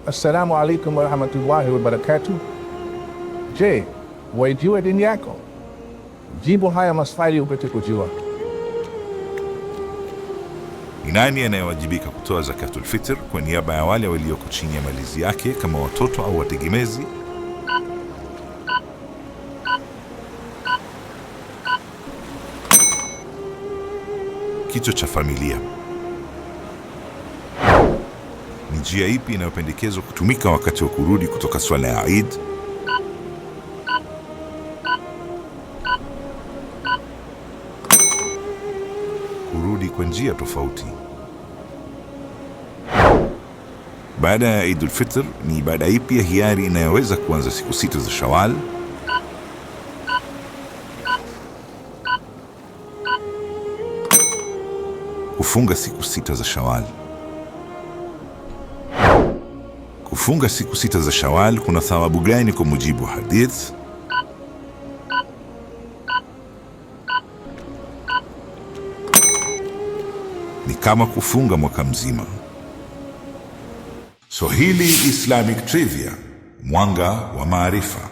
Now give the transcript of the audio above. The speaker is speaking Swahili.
Assalamu alaikum warahmatullahi wabarakatuh. Je, waijua dini yako? Jibu haya maswali upate kujua. Ni nani anayewajibika kutoa zakatul fitr kwa niaba ya wale walioko chini ya malizi yake kama watoto au wategemezi? Kichwa cha familia. Ni njia ipi inayopendekezwa kutumika wakati wa kurudi kutoka swala ya Eid? Kurudi kwa njia tofauti. Baada ya Eidul Fitr, ni ibada ipi ya hiari inayoweza kuanza siku 6 za Shawwal? Kufunga siku 6 za Shawwal. Kufunga siku 6 za Shawwal kuna thawabu gani kwa mujibu wa hadith? Ni kama kufunga mwaka mzima. Swahili Islamic Trivia, mwanga wa maarifa.